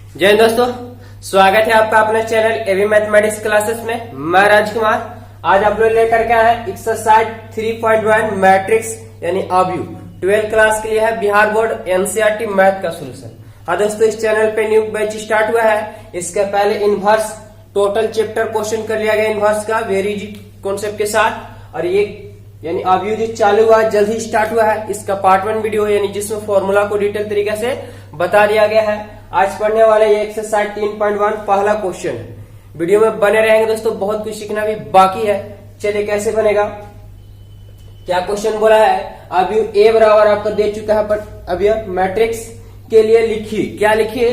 जय हिंद दोस्तों, स्वागत है आपका अपने चैनल एवी मैथमेटिक्स क्लासेस में। मैं राजकुमार आज आप लोग लेकर के आए एक्सरसाइज 3.1 मैट्रिक्स यानी ऑब्यू 12 क्लास के लिए है बिहार बोर्ड एनसीईआरटी मैथ का सोल्यूशन। हाँ दोस्तों, इस चैनल पे न्यू बैच स्टार्ट हुआ है। इसके पहले इनवर्स टोटल चैप्टर क्वेश्चन कर लिया गया इनवर्स का वेरी इजी कॉन्सेप्ट के साथ, और ये यानी ऑब्यू जो चालू हुआ है जल्द ही स्टार्ट हुआ है। इसका पार्ट 1 वीडियो यानी जिसमें फॉर्मूला को डिटेल तरीके से बता दिया गया है। आज पढ़ने वाले ये एक्सरसाइज 3.1 पहला क्वेश्चन है। वीडियो में बने रहेंगे दोस्तों, बहुत कुछ सीखना भी बाकी है। चलिए कैसे बनेगा, क्या क्वेश्चन बोला है। अब ए बराबर आपको दे चुका है, पर अब यह मैट्रिक्स के लिए लिखिए। क्या लिखिए,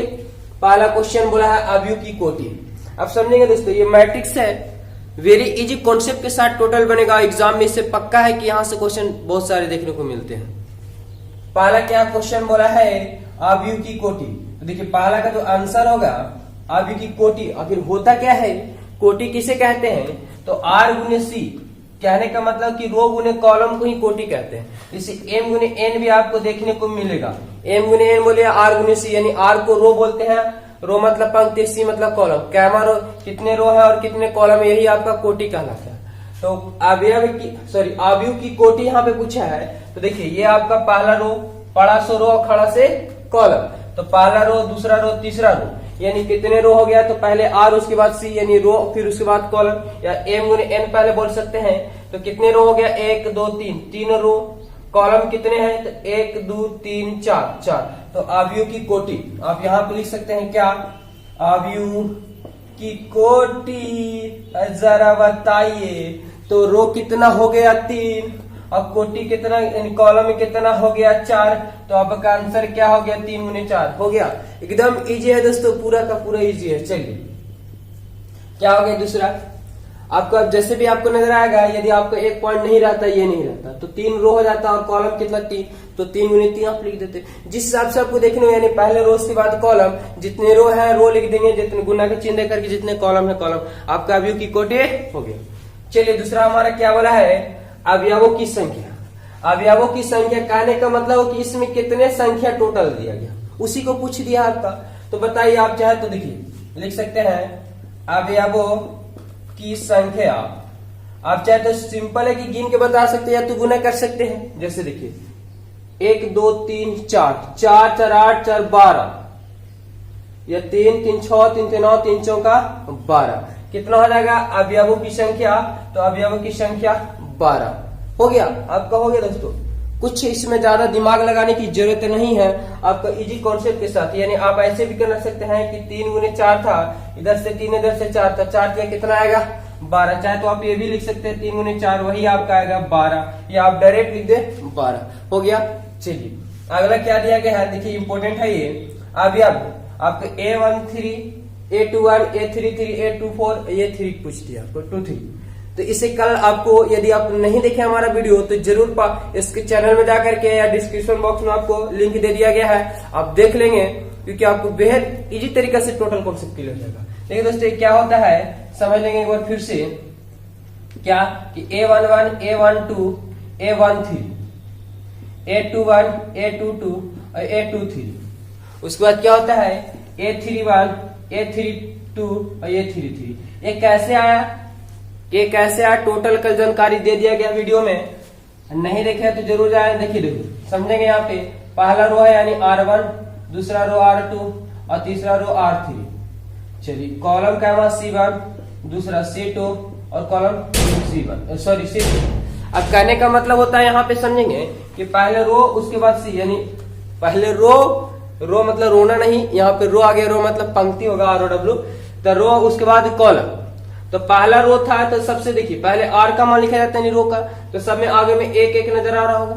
पहला क्वेश्चन बोला है अवयव की कोटि। अब समझेंगे दोस्तों, ये मैट्रिक्स है, वेरी इजी कॉन्सेप्ट के साथ टोटल बनेगा। एग्जाम में इससे पक्का है कि यहां से क्वेश्चन बहुत सारे देखने को मिलते हैं। पहला क्या क्वेश्चन बोला है, अवयव की कोटि। तो देखिए पहला का जो आंसर होगा अवयव की कोटि। आखिर होता क्या है, कोटि किसे कहते हैं, तो आर गुने सी कहने का मतलब कि रो गुने कॉलम को ही कोटि कहते हैं। इसे एम गुने एन भी आपको देखने को मिलेगा। एम गुने एन बोलिए आर गुने सी, यानी आर को रो बोलते हैं, रो मतलब पंक्ति, सी मतलब कॉलम। कैमा रो कितने रो है और कितने कॉलम, यही आपका कोटि कहलाता है। तो अवयव की कोटि यहाँ पे पूछा है। तो देखिए ये आपका पहला रो, बड़ा सो रो और खड़ा से कॉलम। तो पहला रो, दूसरा रो, तीसरा रो, यानी कितने रो हो गया, तो पहले आर उसके बाद सी यानी रो, फिर उसके बाद कॉलम, या एम गुने एन पहले बोल सकते हैं। तो कितने रो हो गया, 1 2 3, 3 रो। कॉलम कितने हैं, तो 1 2 3 4। तो अवयव की कोटि आप यहाँ पे लिख सकते हैं क्या, अवयव की कोटि जरा बताइए। तो रो कितना हो गया 3 और कोटि कितना यानी कॉलम में कितना हो गया 4। तो आपका आंसर क्या हो गया, 3 गुने 4 हो गया। एकदम इजी है दोस्तों, पूरा का पूरा इजी है। चलिए क्या हो गया दूसरा, आपको अब जैसे भी आपको नजर आएगा, यदि आपको एक पॉइंट नहीं रहता, ये नहीं रहता, तो 3 रो हो जाता और कॉलम कितना 3, तो 3 गुने 3 आप लिख देते। जिस हिसाब से आपको देखने यानी पहले रो उसके बाद कॉलम, जितने रो है रो लिख देंगे, जितने गुना के चिन्ह करके जितने कॉलम है कॉलम, आपका अवयव की कोटि हो गया। चलिए दूसरा हमारा क्या बोला है, अवयवों की संख्या। अवयवों की संख्या कहने का मतलब हो कि इसमें कितने संख्या टोटल दिया गया, उसी को पूछ दिया आपका। तो बताइए, आप चाहे तो देखिए लिख सकते हैं अवयवों की संख्या। आप चाहे तो सिंपल है कि गिन के बता सकते हैं या तो गुना कर सकते हैं। जैसे देखिए 1 2 3 4, 4 4 8 4 12, या 3 3 6 3 3 9 3 चौका 12। कितना हो जाएगा अवयवों की संख्या, तो अवयवों की संख्या 12 हो गया। आपका हो गया दोस्तों, कुछ इसमें ज्यादा दिमाग लगाने की जरूरत नहीं है, आपका इजी कॉन्सेप्ट के साथ। यानी आप ऐसे भी कर सकते हैं कि 3 गुने 4 था, इधर से 3 इधर से 4 था, 4 का कितना आएगा 12। चाहे तो आप ये भी लिख सकते हैं 3 गुने 4 वही आपका आएगा 12, या आप डायरेक्ट लिख दे 12 हो गया। चलिए अगला क्या दिया गया है, देखिए इंपोर्टेंट है ये अवयव। आपको A13 A21 A33 A24 A3 पूछ दिया आपको 2 3। तो इसे कल आपको, यदि आप नहीं देखे हमारा वीडियो, तो जरूर इसके चैनल में जाकर के या डिस्क्रिप्शन बॉक्स में आपको लिंक दे दिया गया है, आप देख लेंगे, क्योंकि आपको बेहद इजी तरीके से टोटल कॉन्सेप्ट क्लियर हो जाएगा। देखिए दोस्तों क्या होता है, समझ लेंगे एक बार फिर से, क्या कि A11 A12 A13 A21 A22 और A23। उसके बाद क्या होता है A31 A32 और A33। ये कैसे आया, ये कैसे आया, टोटल कल जानकारी दे दिया गया वीडियो में। नहीं देखे तो जरूर जाए, देखिए समझेंगे। यहाँ पे पहला रो है यानी R1, दूसरा रो R2 और तीसरा रो R3। चलिए कॉलम का है C1, दूसरा C2 और कॉलम C2। अब कहने का मतलब होता है यहाँ पे समझेंगे कि पहले रो उसके बाद सी, यानी पहले रो मतलब रोना नहीं, यहाँ पे रो आ गया, रो मतलब पंक्ति होगा ROW, तो रो उसके बाद कॉलम। तो पहला रो था तो सबसे देखिए पहले आर का मान लिखा जाता है रो का, तो सब में आगे में 1 1 नजर आ रहा होगा।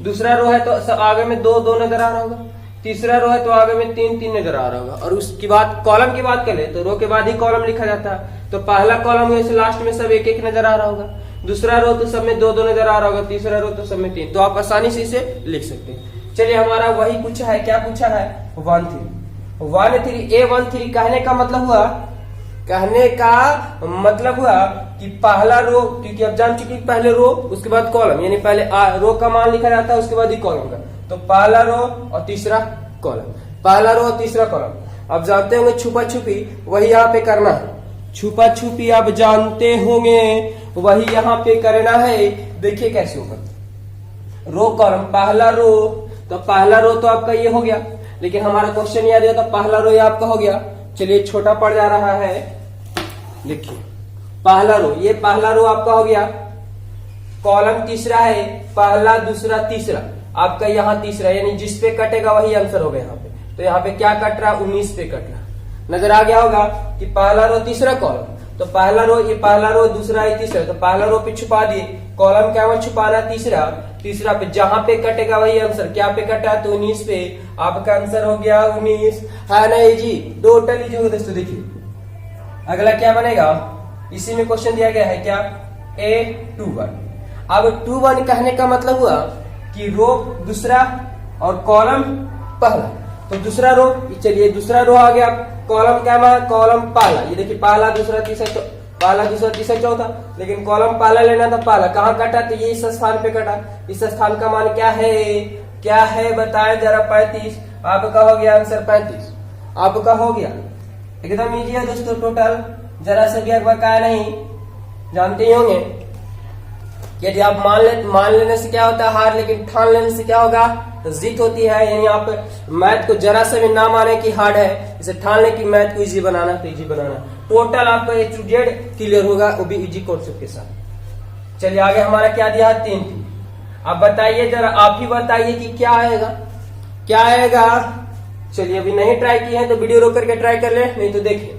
दूसरा रो है तो सब आगे में 2 2 नजर आ रहा होगा। तीसरा रो है तो आगे में 3 3 नजर आ रहा होगा। और उसके बाद कॉलम की बात करें तो रो के बाद ही कॉलम लिखा जाता है। तो पहला कॉलम में से लास्ट में सब 1 1 नजर आ रहा होगा। दूसरा रो तो सब में 2 2 नजर आ रहा होगा। तीसरा रो तो सब में 3। तो आप आसानी से इसे लिख सकते हैं। चलिए हमारा वही पूछा है, क्या पूछा है 1 3 A13 कहने का मतलब हुआ, कहने का मतलब हुआ कि पहला रो, क्योंकि अब जान चुके पहले रो उसके बाद कॉलम, यानी पहले रो का मान लिखा जाता है उसके बाद ही कॉलम का। तो पहला रो और तीसरा कॉलम, पहला रो और तीसरा कॉलम। अब जानते होंगे छुपा छुपी, वही यहाँ पे करना है। छुपा छुपी आप जानते होंगे, वही यहाँ पे करना है। देखिए कैसे होगा, रो कॉलम, पहला रो, तो पहला रो तो आपका ये हो गया, लेकिन हमारा क्वेश्चन याद है तो पहला रो ये आपका हो गया। चलिए छोटा पड़ जा रहा है, देखिए पहला रो, ये पहला रो आपका हो गया। कॉलम तीसरा है, पहला दूसरा तीसरा, आपका यहाँ तीसरा, यानी जिस पे कटेगा वही आंसर होगा यहाँ पे। तो यहाँ पे क्या कट रहा, 19 पे कट रहा। नजर आ गया होगा कि पहला रो तीसरा कॉलम, तो पहला रो, ये पहला रो दूसरा है तीसरा, तो पहला रो पे छुपा दिए, कॉलम क्या में छुपाना तीसरा, तीसरा पे जहां पे कटेगा वही आंसर, क्या पे कटा तो 19 पे, आपका आंसर हो गया 19। है ना ये जी, टोटली जो दोस्तों देखिए अगला क्या बनेगा, इसी में क्वेश्चन दिया गया है क्या, A21। अब 21 कहने का मतलब हुआ कि रो दूसरा और कॉलम पहला, तो दूसरा रो, चलिए दूसरा रो आ गया, कॉलम क्या है, कॉलम पहला, ये देखिए पहला दूसरा तीसरा, तो पहला दूसरा तीसरा चौथा, लेकिन कॉलम पहला लेना था, पहला कहाँ कटा, तो ये इस स्थान पे कटा। इस स्थान का मान क्या है, क्या है बताएं जरा, 35। आपका हो गया आंसर 35, आपका हो गया। एकदम इजी है दोस्तों, टोटल जरा से भी बकाया नहीं, जानते ही होंगे। यदि आप मान लेने से क्या होता है हार, लेकिन ठान लेने से क्या होगा, तो जीत होती है। यानी आप मैथ को जरा से भी ना माने कि हार्ड है, इसे ठान ले कि मैथ को इजी बनाना, तो इजी बनाना। टोटल आपका A to Z क्लियर होगा, वो भी इजी कॉन्सेप्ट के साथ। चलिए आगे हमारा क्या दिया है, 3। अब बताइए जरा, आप ही बताइए कि क्या आएगा, क्या आएगा। चलिए अभी नहीं ट्राई किए हैं तो वीडियो रोक करके ट्राई कर ले, नहीं तो देखिए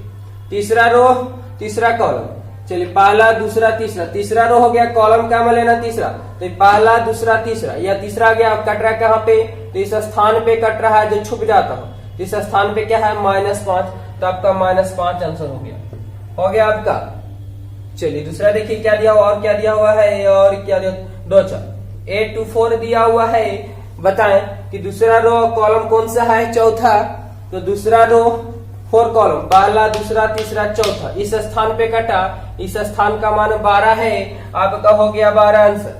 तीसरा रो तीसरा कॉलम, चलिए पहला दूसरा तीसरा, तीसरा रो हो गया, कॉलम क्या में लेना तीसरा, तो पहला दूसरा तीसरा, या तीसरा आ गया, कट रहा है कहाँ पे, तो इस स्थान पे कट रहा है जो छुप जाता हो, इस स्थान पे क्या है -5, तो आपका -5 आंसर हो गया आपका। चलिए दूसरा देखिए क्या दिया हुआ, और क्या दिया हुआ है, और क्या दिया, 2 4 A24 दिया हुआ है। बताएं कि दूसरा रो कॉलम कौन सा है, चौथा, तो दूसरा रो 4 कॉलम, पहला दूसरा तीसरा चौथा, इस स्थान पे कटा, इस स्थान का मान 12 है, आपका हो गया 12 आंसर।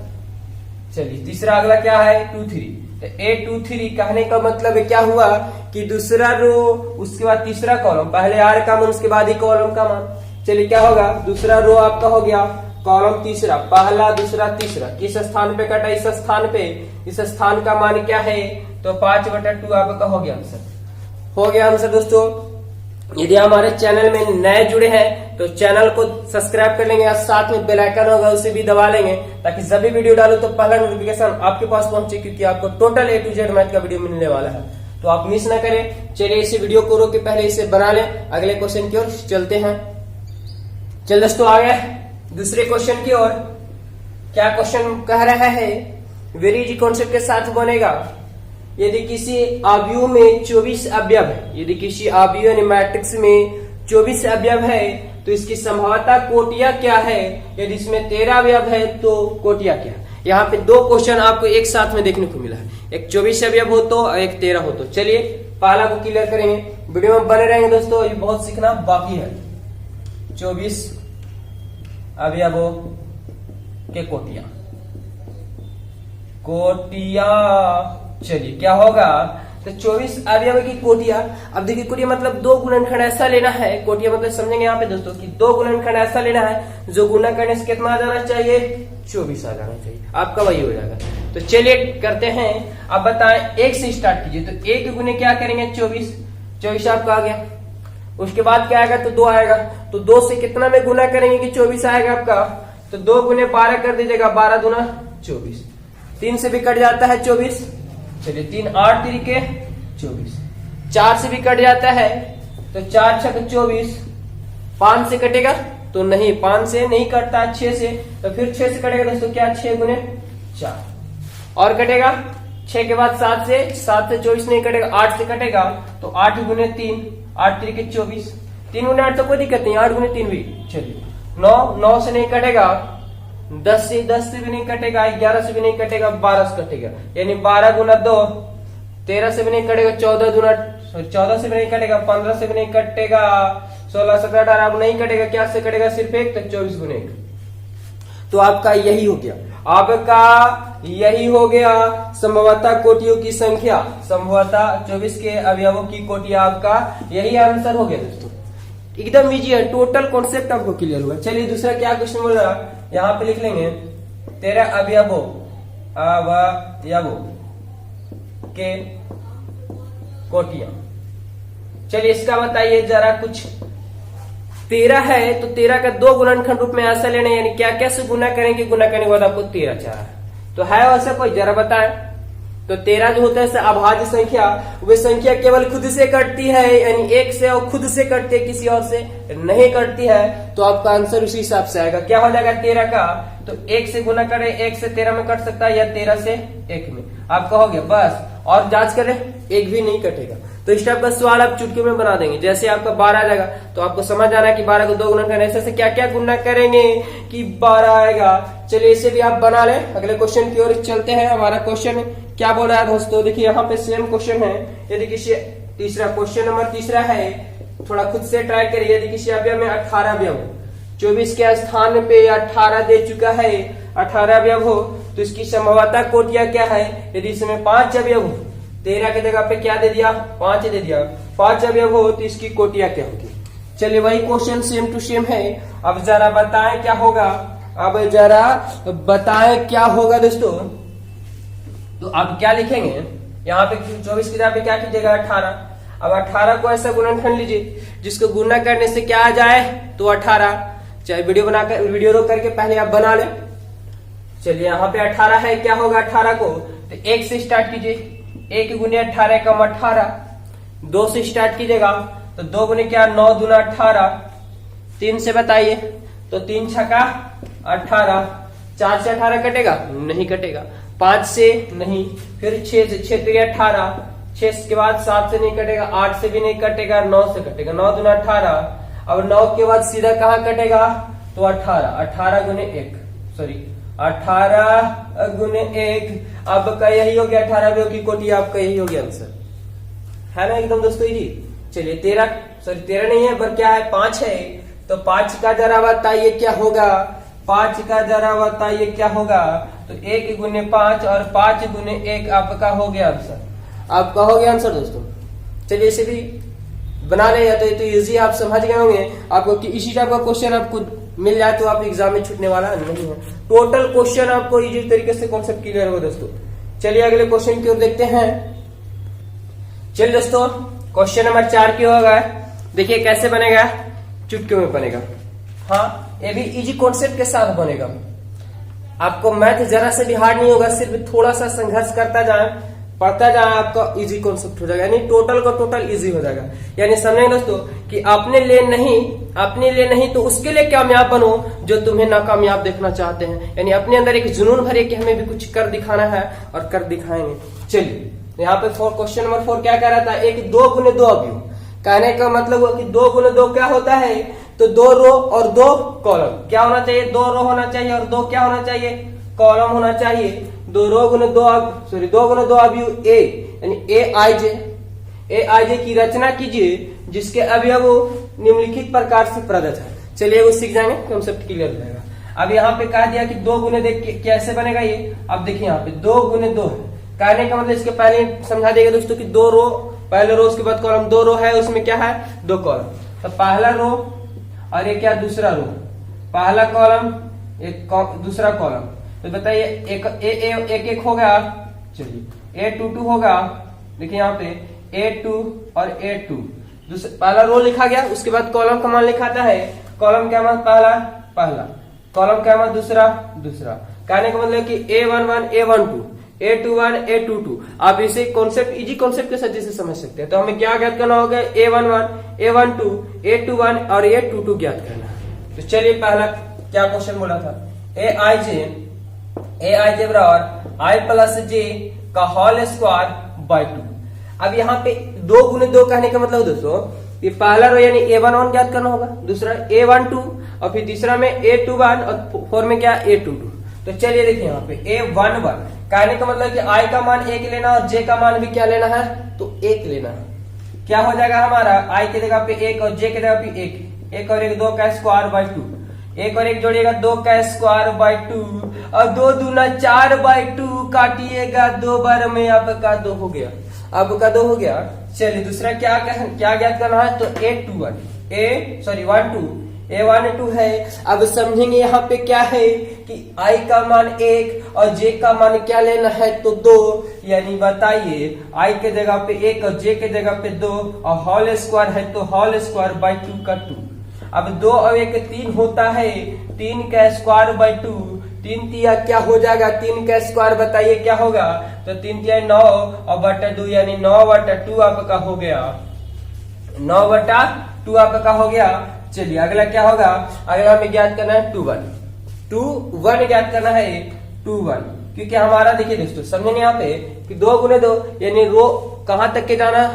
चलिए तीसरा अगला क्या है, 23। तो A23 कहने का मतलब क्या हुआ कि दूसरा रो उसके बाद तीसरा कॉलम, पहले R का मान उसके बाद ही कॉलम का मान। चलिए क्या होगा, दूसरा रो आपका हो गया, कॉलम तीसरा, पहला दूसरा तीसरा, किस स्थान पे कटा, इस स्थान पे, इस स्थान का मान क्या है, तो 5/2 आपका हो गया आंसर, हो गया आंसर। दोस्तों यदि हमारे चैनल में नए जुड़े हैं तो चैनल को सब्सक्राइब कर लेंगे और साथ में बेल आइकन होगा उसे भी दबा लेंगे, ताकि जब भी वीडियो डालो तो पहला नोटिफिकेशन आपके पास पहुंचे, क्योंकि आपको total A to Z math का वीडियो मिलने वाला है, तो आप मिस ना करें। चलिए इसे वीडियो को रोक के पहले इसे बना लें, अगले क्वेश्चन की ओर चलते हैं। चल दोस्तों आ गए दूसरे क्वेश्चन की ओर। क्या क्वेश्चन कह रहा है, वेरी इजी कॉन्सेप्ट के साथ बनेगा। यदि किसी अवयव में 24 अवयव है, यदि किसी अवयव यानी मैट्रिक्स में 24 अवयव है तो इसकी संभाव्यता कोटियां क्या है, यदि इसमें 13 अवयव है तो कोटियां क्या है। यहाँ पे 2 क्वेश्चन आपको एक साथ में देखने को मिला है, एक 24 अवयव हो तो और एक 13 हो तो। चलिए पहला को क्लियर करेंगे, वीडियो में बने रहेंगे दोस्तों, ये बहुत सीखना बाकी है। 24 अवयवों के कोटियां, चलिए क्या होगा, तो 24 अवयव की कोटियां। अब देखिए कोटिया मतलब 2 गुणनखंड ऐसा लेना है, कोटिया मतलब समझेंगे यहाँ पे दोस्तों कि 2 गुणनखंड ऐसा लेना है जो गुणा करने से कितना आ जाना चाहिए, 24 आ जाना चाहिए, आपका वही हो जाएगा। तो चलिए करते हैं, अब बताएं 1 से स्टार्ट कीजिए, तो 1 गुने क्या करेंगे 24 आपका आ गया, उसके बाद क्या आएगा, तो 2 आएगा, तो 2 से कितना में गुना करेंगे कि 24 आएगा आपका, तो 2 गुने 12 कर दीजिएगा, 12 दूना 24, 3 से भी कट जाता है 24, चलिए 3 8 तरीके 24, 4 से भी कट जाता है तो 4 6 24, 5 से कटेगा तो नहीं, 5 से नहीं कटता, 6 से, तो फिर 6 से कटेगा दोस्तों क्या, 6 गुने 4, और कटेगा 6 के बाद 7 से 24 नहीं कटेगा, 8 से कटेगा तो 8 गुने 3, 8 तरीके 24, 3 गुने 8 तो कोई दिक्कत नहीं, 8 गुने 3 भी। चलिए 9 से नहीं कटेगा, 10 से भी नहीं कटेगा, 11 से भी नहीं कटेगा, 12 से कटेगा, यानी 12 गुना 2, 13 से भी नहीं कटेगा, 14 से भी नहीं कटेगा, 15 से भी नहीं कटेगा, 16 17 18 अब नहीं कटेगा, क्या से कटेगा, सिर्फ 1, तो 24 गुने 1, तो आपका यही हो गया। आपका यही हो गया संभवतः कोटियों की संख्या, संभवतः 24 के अवयवों की कोटि, आपका यही आंसर हो गया दोस्तों। एकदम इजी है, टोटल कॉन्सेप्ट आपको क्लियर हुआ। चलिए दूसरा क्या क्वेश्चन बोल रहा है, यहाँ पे लिख लेंगे 13 अवयवों के कोटियां। चलिए इसका बताइए जरा कुछ। 13 है तो 13 का 2 गुणनखंड रूप में ऐसा लेना, यानी क्या क्या से गुना करेंगे, गुना करने के बाद आपको 13 चाह तो है वैसा कोई, जरा बताए। तो 13 जो होता है अभाज्य संख्या, वे संख्या केवल खुद से कटती है, यानी एक से और खुद से कटती है, किसी और से नहीं कटती है। तो आपका आंसर उसी हिसाब से आएगा। क्या हो जाएगा 13 का, तो 1 से गुना करें, 1 से 13 में कट सकता है, या 13 से 1 में। आपका हो गया बस, और जांच करें एक भी नहीं कटेगा। तो इस टाइप का सवाल आप चुटकी में बना देंगे। जैसे आपका 12 आ जाएगा तो आपको समझ आना है कि 12 को 2 गुना करना, ऐसे क्या क्या गुना करेंगे कि 12 आएगा। चलिए इसे भी आप बना लें। अगले क्वेश्चन की ओर चलते हैं। हमारा क्वेश्चन क्या बोल रहा है दोस्तों, देखिए यहाँ पे सेम क्वेश्चन है। यदि किसी तीसरा क्वेश्चन नंबर तीसरा है, थोड़ा खुद से ट्राई करिए। यदि किसी अवयव में 18 अवयव, 24 के स्थान पे 18 दे चुका है, 18 अवयव हो तो इसकी संभवतः कोटियां क्या है। यदि इसमें 5 अवयव हो, 13 की जगह पे क्या दे दिया, 5 दे दिया, 5 अवयव हो तो इसकी कोटियां क्या होगी। चलिए वही क्वेश्चन सेम टू सेम है। अब जरा बताएं क्या होगा, अब जरा बताएं क्या होगा दोस्तों। तो अब क्या लिखेंगे, यहाँ पे 24 की जगह पे क्या कीजिएगा 18। अब 18 को ऐसा गुणनखंड लीजिए जिसको गुना करने से क्या आ जाए तो 18। चाहे वीडियो रोक करके पहले आप बना ले। चलिए यहाँ पे 18 है, क्या होगा 18 को, तो 1 से स्टार्ट कीजिए, 1 गुने 18 कम 18। 2 से स्टार्ट कीजिएगा तो 2 गुने क्या 9 दूना 18। 3 से बताइए तो 3 छका 18। 4 से 18 कटेगा, नहीं कटेगा। 5 से नहीं, फिर 6 से, 6 तो 18, 6 के बाद 7 से नहीं कटेगा, 8 से भी नहीं कटेगा, 9 से कटेगा, 9 दूना 18। अब 9 के बाद सीधा कहाँ कटेगा तो 18, 18 गुने 1, सॉरी 18 गुने 1 आपका यही हो गया 18 अवयव की कोटि, आपका यही हो गया आंसर, है ना एकदम दोस्तों जी। चलिए 13 नहीं है पर क्या है 5 है, तो 5 का जरा बताइए क्या होगा, 5 का जरा बताइए क्या होगा। तो 1 गुने 5 और 5 गुने 1 आपका हो गया आंसर, आपका हो गया आंसर दोस्तों। चलिए इसे भी बना ले, या तो इजी आप समझ गए होंगे। आपको कि इसी टाइप का क्वेश्चन आपको मिल जाए तो आप एग्जाम में छूटने वाला नहीं है। टोटल क्वेश्चन आपको इजी तरीके से कॉन्सेप्ट क्लियर होगा दोस्तों। चलिए अगले क्वेश्चन की ओर देखते हैं। चलिए दोस्तों क्वेश्चन नंबर 4 की होगा, देखिए कैसे बनेगा, चुटकियों में बनेगा। हाँ ये भी इजी कॉन्सेप्ट के साथ बनेगा। आपको मैथ जरा से भी हार्ड नहीं होगा, सिर्फ थोड़ा सा संघर्ष करता जाए, पढ़ता जाए, आपका इजी कॉन्सेप्ट हो जाएगा, यानी टोटल का टोटल इजी हो जाएगा। यानी समझे दोस्तों कि अपने लिए नहीं तो उसके लिए कामयाब बनो जो तुम्हें नाकामयाब देखना चाहते हैं। यानी अपने अंदर एक जुनून भरे कि हमें भी कुछ कर दिखाना है और कर दिखाएंगे। चलिए यहाँ पे क्वेश्चन नंबर 4 क्या कह रहा था, एक 2 गुने 2 अवयव। कहने का मतलब हुआ कि 2 गुने 2 क्या होता है, तो 2 रो और 2 कॉलम। क्या होना चाहिए, 2 रो होना चाहिए और 2 क्या होना चाहिए, कॉलम होना चाहिए। 2 गुने 2 अवयव ए, यानी ए आई जे की रचना कीजिए जिसके अवयव निम्नलिखित प्रकार से प्रदत्त है। चलिए वो सीख जाएंगे, कंसेप्ट क्लियर हो जाएगा। अब यहाँ पे कहा दिया कि 2 गुने 2 कैसे बनेगा ये। अब देखिए यहाँ पे 2 गुने 2 है, कहने का मतलब इसके पहले समझा देगा दोस्तों कि 2 रो, पहले रो उसके बाद कॉलम, 2 रो है उसमें क्या है 2 कॉलम। तो पहला रो और ये क्या दूसरा रो, पहला कॉलम एक दूसरा कॉलम। तो बताइए एक हो गया। चलिए A22 होगा, देखिए यहाँ पे A2 और A2 पहला रो लिखा गया, उसके बाद कॉलम का मान लिखाता है। कॉलम क्या मान पहला, कॉलम क्या मान दूसरा। कहने का मतलब कि A11 A12 A21 A22। आप इसे कॉन्सेप्ट इजी कॉन्सेप्ट के साथ जैसे समझ सकते हैं। तो हमें क्या ज्ञात करना होगा, A11 A12 A21 और A22 ज्ञात करना है। तो चलिए पहला क्या क्वेश्चन बोला था, ए आई जे बराबर आई प्लस जे का होल स्क्वायर बाय 2। अब यहाँ पे 2 गुने 2 कहने का मतलब दोस्तों ये पहला रो यानी A11 ज्ञात करना होगा, दूसरा A12 और फिर तीसरा में A21 और 4 में क्या A22। तो चलिए देखिए यहाँ पे A11 कहने का मतलब कि I का मान 1 लेना और J का मान भी क्या लेना है, तो 1 लेना है। क्या हो जाएगा हमारा I की जगह पे 1 और J की जगह पे 1 और 1 2 का स्क्वायर बाय 2। एक और एक जोड़िएगा 2 का स्क्वायर बाई 2 और 2 दूना 4 बाई 2 काटिएगा 2 बार में आपका 2 हो गया, आपका 2 हो गया। चलिए दूसरा क्या ज्ञात करना है, तो A12 है। अब समझेंगे यहाँ पे क्या है कि I का मान 1 और J का मान क्या लेना है, तो 2। यानी बताइए I के जगह पे 1 और J के जगह पे 2 और होल स्क्वायर है तो होल स्क्वायर बाई 2 का 2। अब 2 और 1 3 होता है, 3 का स्क्वायर बाई 2, 3 तिया क्या हो जाएगा, 3 का स्क्वायर बताइए क्या होगा, तो 3 तिया 9 और बटा 2 यानी 9/2 आपका हो गया, 9/2 आपका हो गया। चलिए अगला क्या होगा, अगला हमें ज्ञात करना है 2 1 ज्ञात करना है 2 1, क्योंकि हमारा देखिए दोस्तों समझेंगे यहाँ पे कि 2 गुने 2 यानी रो कहाँ तक के जाना,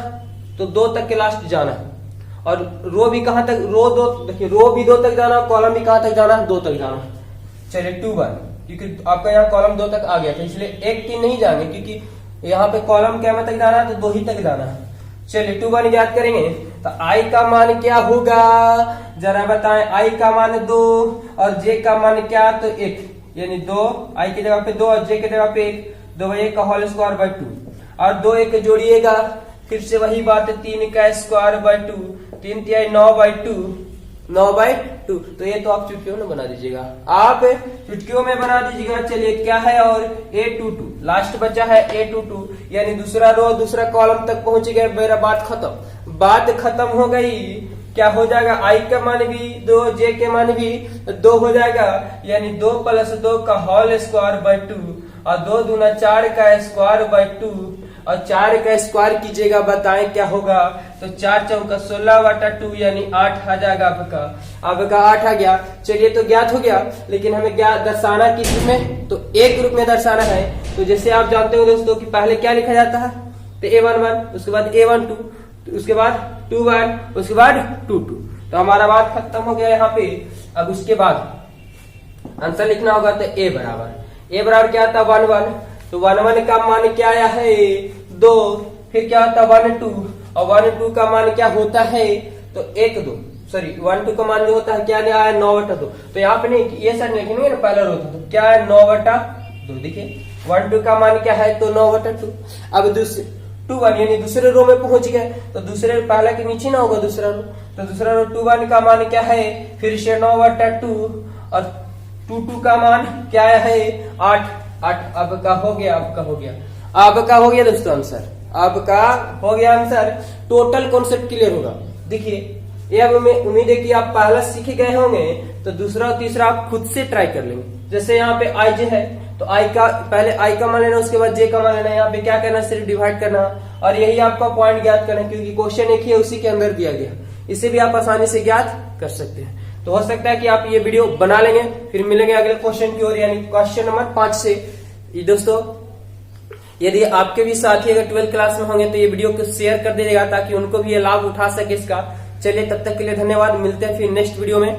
तो 2 तक के लास्ट जाना, और रो भी कहाँ तक, रो 2 देखिए, रो भी 2 तक जाना, कॉलम भी कहाँ तक जाना, 2 तक जाना। चलिए 2 1, क्योंकि आपका यहाँ कॉलम 2 तक आ गया था इसलिए 1 3 नहीं जाएंगे, क्योंकि यहाँ पे कॉलम क्या तक जाना है, तो 2 ही तक जाना है। चलिए 2 1 याद करेंगे तो I का मान क्या होगा, जरा बताएं, I का मान 2 और J का मान क्या, तो 1, यानी 2 I की जगह पे 2 और J की जगह पे 1, 2 1 का होल स्क्वायर बाई 2 और 2 1 जोड़िएगा, फिर से वही बात है 3 का स्क्वायर बाई 2, 3 तिया 9/2, तो ये तो आप चुटकियों में बना दीजिएगा, आप चुटकियों में बना दीजिएगा। चलिए क्या है, और A22 लास्ट बचा है A22, यानी दूसरा रो दूसरा कॉलम तक पहुंच गए, मेरा बात खत्म हो गई। क्या हो जाएगा, I का मान भी 2, J के मान भी 2 हो जाएगा, यानी 2 + 2 का होल स्क्वायर बाई 2 और 2 दूना 4 का स्क्वायर बाई 2 और 4 का स्क्वायर कीजिएगा, बताएं क्या होगा, तो 4 चौका 16/2 यानी 8 आ जाएगा आपका 8 आ गया। चलिए तो ज्ञात हो गया, लेकिन हमें क्या दर्शाना किस रूप में, तो एक रूप में दर्शाना है। तो जैसे आप जानते हो दोस्तों कि पहले क्या लिखा जाता है, तो A11, उसके बाद A12, उसके बाद 2 1, उसके बाद 2 2। तो हमारा बात खत्म हो गया यहाँ पे। अब उसके बाद आंसर लिखना होगा, तो A बराबर क्या था 1 1, तो 1 1 का मान क्या आया है 2, फिर क्या होता है 1 2 और 1 2 का मान क्या होता है, तो 1 2 1 2 का मान जो होता है क्या आया 9/2। तो यहाँ पे नहीं, ये साइड लिखेंगे ना, पहला रो था तो क्या है 9/2, देखिए 1 2 का मान क्या है, तो 9/2। अब 2 1 यानी दूसरे रो में पहुंच गए, तो दूसरे पहला के नीचे ना होगा दूसरा रो, तो दूसरा रो 2 1 का मान क्या है, फिर से 9/2 और 2 2 का मान क्या है 8 आपका हो गया दोस्तों आंसर, आपका हो गया आंसर। टोटल कॉन्सेप्ट क्लियर होगा। देखिए ये अब हमें उम्मीद है कि आप पहला सीख गए होंगे, तो दूसरा और तीसरा आप खुद से ट्राई कर लेंगे। जैसे यहाँ पे I J है, तो पहले I का मान लेना, उसके बाद J का मान लेना, यहाँ पे क्या करना, सिर्फ डिवाइड करना और यही आपका पॉइंट ज्ञात करना, क्योंकि क्वेश्चन एक ही है, उसी के अंदर दिया गया, इसे भी आप आसानी से ज्ञात कर सकते हैं। तो हो सकता है कि आप ये वीडियो बना लेंगे। फिर मिलेंगे अगले क्वेश्चन की ओर, यानी क्वेश्चन नंबर 5 से। दोस्तों यदि आपके भी साथी अगर 12th क्लास में होंगे तो ये वीडियो को शेयर कर दीजिएगा, ताकि उनको भी ये लाभ उठा सके इसका। चलिए तब तक के लिए धन्यवाद, मिलते हैं फिर नेक्स्ट वीडियो में।